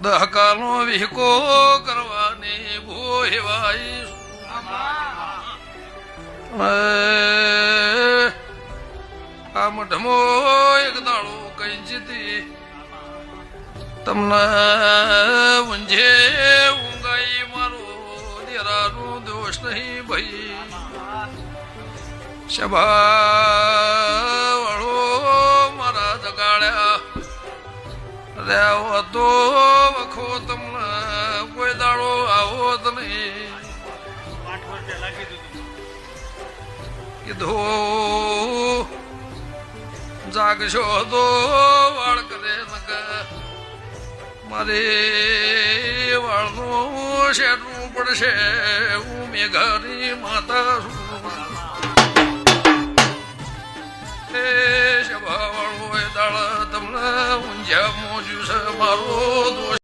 દહકાનો વિહકો કરવાની ભોહેવાઈ આ મઢમો એક દાડો કઈ જીતી તમને ઊંઝે ઊંઘાઈ મારો દેરાનો દોષ નહીં ભાઈ સભા વાળો મારા જગાડ્યા રેવો તો વખો તમને કોઈ દાડો આવો જ નહીં કીધું જાગશો તો વાળ કરે નક મારે વાળનું શેરવું પડશે હું મેઘાની માતા સભા વાળો એ દાળ તમને ઊંઝા મોજું છે મારો દોષ